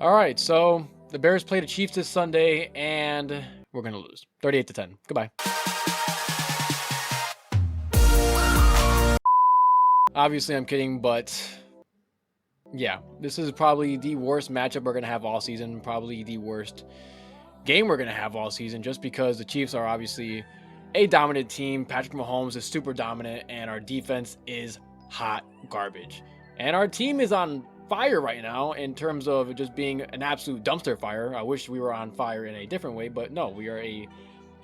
All right, so the Bears play the Chiefs this Sunday, and we're going to lose 38-10. Goodbye. Obviously, I'm kidding, but yeah, this is probably the worst matchup we're going to have all season, probably the worst game we're going to have all season, just because the Chiefs are obviously a dominant team. Patrick Mahomes is super dominant, and our defense is hot garbage. And our team is on fire right now in terms of just being an absolute dumpster fire. I wish we were on fire in a different way, but no, we are a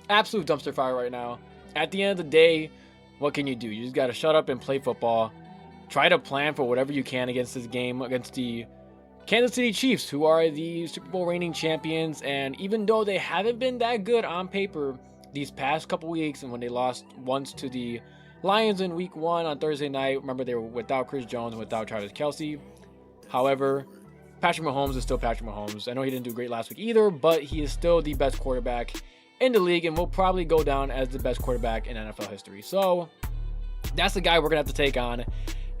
absolute dumpster fire right now. At the end of the day, what can you do? You just got to shut up and play football. Try to plan for whatever you can against this game, against the Kansas City Chiefs, who are the Super Bowl reigning champions. And even though they haven't been that good on paper these past couple weeks, and when they lost once to the Lions in week 1 on Thursday night, remember they were without Chris Jones and without Travis Kelce. However, Patrick Mahomes is still Patrick Mahomes. I know he didn't do great last week either, but he is still the best quarterback in the league and will probably go down as the best quarterback in NFL history. So that's the guy we're going to have to take on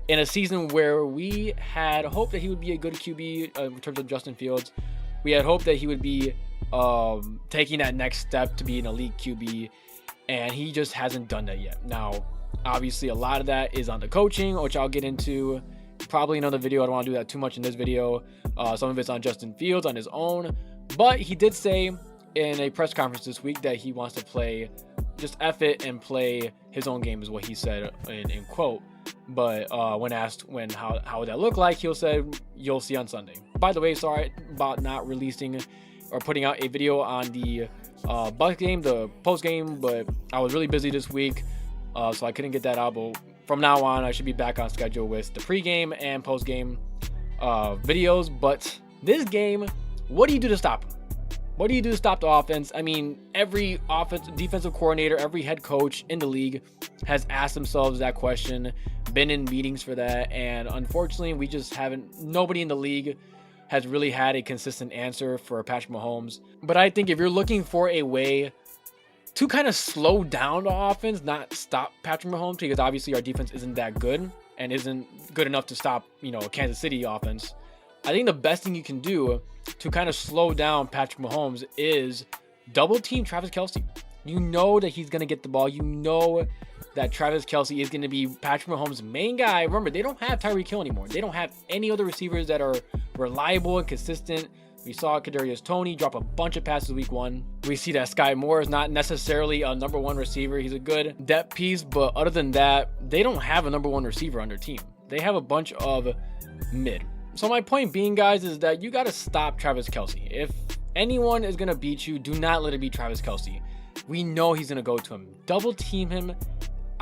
in a season where we had hoped that he would be a good QB in terms of Justin Fields. We had hoped that he would be taking that next step to be an elite QB, and he just hasn't done that yet. Now, obviously, a lot of that is on the coaching, which I'll get into probably another video. I don't want to do that too much in this video. Some of it's on Justin Fields on his own, but he did say in a press conference this week that he wants to play, just F it and play his own game is what he said in quote. But when asked how would that look like, he'll say, you'll see on Sunday. By the way, sorry about not releasing or putting out a video on the Bucs game, the post game, but I was really busy this week, so I couldn't get that out. But from now on, I should be back on schedule with the pregame and post game videos. But this game, what do you do to stop him? What do you do to stop the offense? I mean, every defensive coordinator, every head coach in the league has asked themselves that question, been in meetings for that, and unfortunately, we just haven't. Nobody in the league has really had a consistent answer for Patrick Mahomes. But I think if you're looking for a way to kind of slow down the offense, not stop Patrick Mahomes, because obviously our defense isn't that good and isn't good enough to stop, Kansas City offense. I think the best thing you can do to kind of slow down Patrick Mahomes is double team Travis Kelce. You know that he's going to get the ball. You know that Travis Kelce is going to be Patrick Mahomes' main guy. Remember, they don't have Tyreek Hill anymore. They don't have any other receivers that are reliable and consistent. We saw Kadarius Toney drop a bunch of passes week 1. We see that Sky Moore is not necessarily a number 1 receiver. He's a good depth piece, but other than that, they don't have a number 1 receiver on their team. They have a bunch of mid. So my point being, guys, is that you got to stop Travis Kelce. If anyone is going to beat you, do not let it be Travis Kelce. We know he's going to go to him. Double team him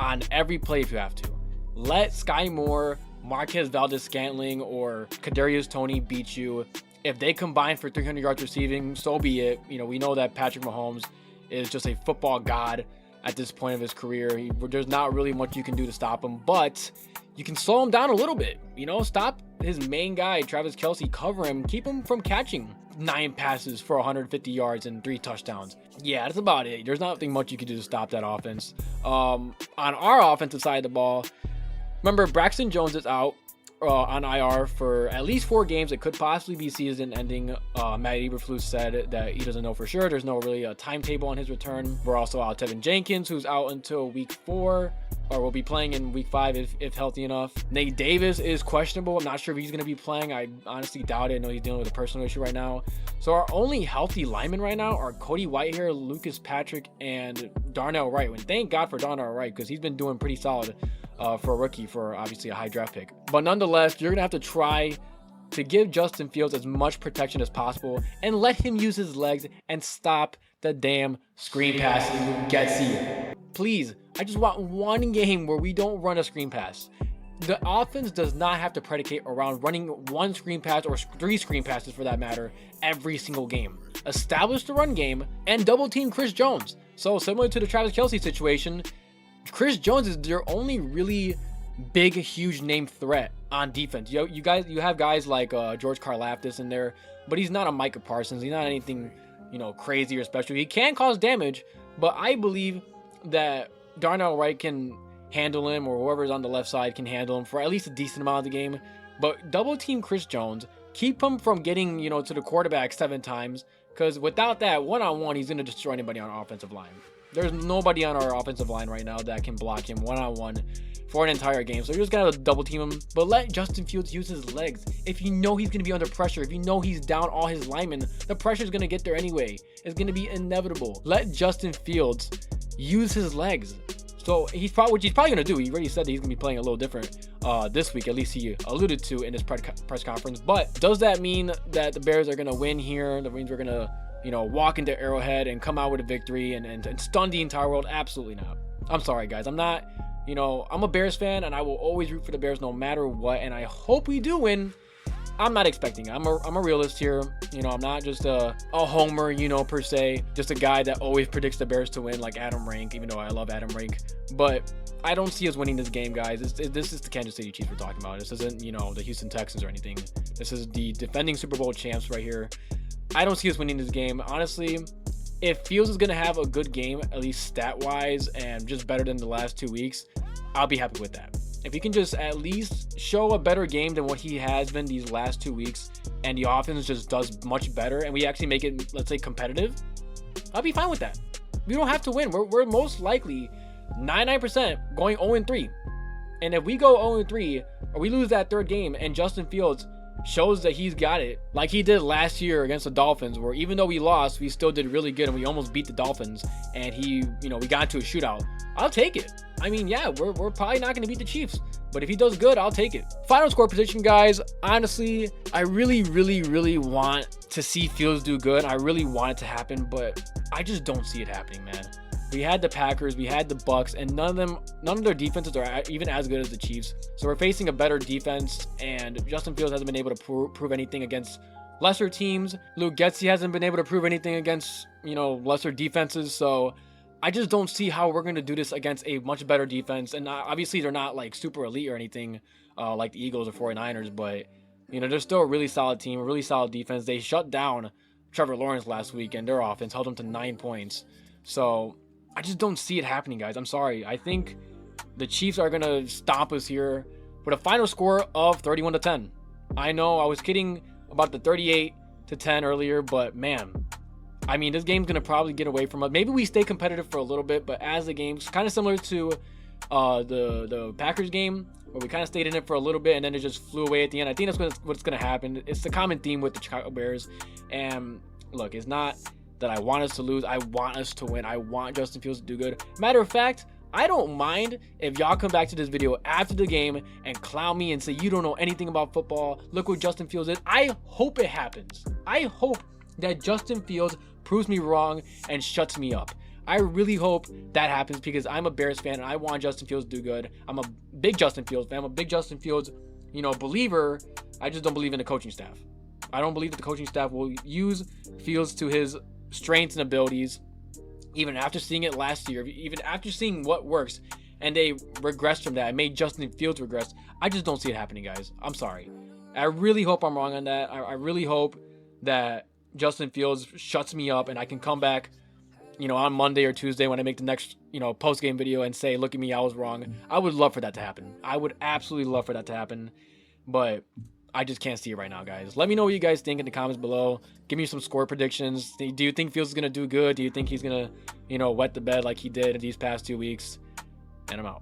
on every play if you have to. Let Sky Moore, Marquez Valdez-Scantling, or Kadarius Toney beat you. If they combine for 300 yards receiving, so be it. We know that Patrick Mahomes is just a football god at this point of his career. There's not really much you can do to stop him, but you can slow him down a little bit. Stop his main guy, Travis Kelce, cover him, keep him from catching 9 passes for 150 yards and 3 touchdowns. Yeah, that's about it. There's nothing much you can do to stop that offense. On our offensive side of the ball, remember, Braxton Jones is out on IR for at least 4 games. It could possibly be season-ending. Matt Eberflus said that he doesn't know for sure. There's no really a timetable on his return. We're also out Tevin Jenkins, who's out until week 4, or will be playing in week 5 if healthy enough. Nate Davis is questionable. I'm not sure if he's going to be playing. I honestly doubt it. I know he's dealing with a personal issue right now. So our only healthy linemen right now are Cody Whitehair, Lucas Patrick, and Darnell Wright. And thank God for Darnell Wright, because he's been doing pretty solid for a rookie, for obviously a high draft pick. But nonetheless, you're going to have to try to give Justin Fields as much protection as possible and let him use his legs and stop the damn screen passes with Getsy. Please, I just want one game where we don't run a screen pass. The offense does not have to predicate around running 1 screen pass or 3 screen passes for that matter every single game. Establish the run game and double team Chris Jones. So similar to the Travis Kelce situation, Chris Jones is their only really big, huge name threat on defense. You have guys like George Karlaftis in there, but he's not a Micah Parsons. He's not anything, crazy or special. He can cause damage, but I believe that Darnell Wright can handle him, or whoever's on the left side can handle him for at least a decent amount of the game. But double team Chris Jones, Keep him from getting, to the quarterback 7 times, because without that, one-on-one, he's going to destroy anybody on our offensive line. There's nobody on our offensive line right now that can block him one-on-one for an entire game. So you're just going to double team him, but let Justin Fields use his legs. If you know he's going to be under pressure, if you know he's down all his linemen, the pressure is going to get there anyway. It's going to be inevitable. Let Justin Fields use his legs. So he's probably, what he's probably going to do, he already said that he's going to be playing a little different this week, at least he alluded to in his press conference. But does that mean that the Bears are going to win here? That means we're going to, walk into Arrowhead and come out with a victory and stun the entire world? Absolutely not. I'm sorry, guys. I'm not, I'm a Bears fan, and I will always root for the Bears no matter what, and I hope we do win. I'm not expecting it. I'm a realist here. I'm not just a homer, per se. Just a guy that always predicts the Bears to win, like Adam Rank, even though I love Adam Rank. But I don't see us winning this game, guys. This is the Kansas City Chiefs we're talking about. This isn't, the Houston Texans or anything. This is the defending Super Bowl champs right here. I don't see us winning this game. Honestly, if Fields is going to have a good game, at least stat-wise, and just better than the last 2 weeks, I'll be happy with that. If he can just at least show a better game than what he has been these last 2 weeks, and the offense just does much better, and we actually make it, let's say, competitive, I'll be fine with that. We don't have to win. We're most likely 99% going 0-3. And if we go 0-3, or we lose that third game, and Justin Fields shows that he's got it, like he did last year against the Dolphins, where even though we lost, we still did really good, and we almost beat the Dolphins, and we got into a shootout, I'll take it. I mean, yeah, we're probably not going to beat the Chiefs, but if he does good, I'll take it. Final score prediction, guys. Honestly, I really, really, really want to see Fields do good. I really want it to happen, but I just don't see it happening, man. We had the Packers, we had the Bucks, and none of their defenses are even as good as the Chiefs. So we're facing a better defense, and Justin Fields hasn't been able to prove anything against lesser teams. Luke Getsy hasn't been able to prove anything against, lesser defenses. So I just don't see how we're going to do this against a much better defense. And obviously they're not like super elite or anything like the Eagles or 49ers, but they're still a really solid team, a really solid defense. They shut down Trevor Lawrence last week, and their offense held him to 9 points. So I just don't see it happening, guys. I'm sorry. I think the Chiefs are going to stomp us here with a final score of 31-10. I know I was kidding about the 38-10 earlier, but man, I mean, this game's going to probably get away from us. Maybe we stay competitive for a little bit, but as the game's kind of similar to the Packers game, where we kind of stayed in it for a little bit and then it just flew away at the end. I think that's what's going to happen. It's the common theme with the Chicago Bears. And look, it's not that I want us to lose. I want us to win. I want Justin Fields to do good. Matter of fact, I don't mind if y'all come back to this video after the game and clown me and say you don't know anything about football. Look what Justin Fields is. I hope it happens. I hope that Justin Fields proves me wrong and shuts me up. I really hope that happens because I'm a Bears fan and I want Justin Fields to do good. I'm a big Justin Fields fan. I'm a big Justin Fields, believer. I just don't believe in the coaching staff. I don't believe that the coaching staff will use Fields to his strengths and abilities, even after seeing it last year, even after seeing what works, and they regressed from that and made Justin Fields regress. I just don't see it happening, guys. I'm sorry. I really hope I'm wrong on that. I really hope that Justin Fields shuts me up and I can come back, on Monday or Tuesday when I make the next, post-game video and say, look at me, I was wrong. I would love for that to happen. I would absolutely love for that to happen, but I just can't see it right now, guys. Let me know what you guys think in the comments below. Give me some score predictions. Do you think Fields is going to do good? Do you think he's going to, wet the bed like he did these past 2 weeks? And I'm out.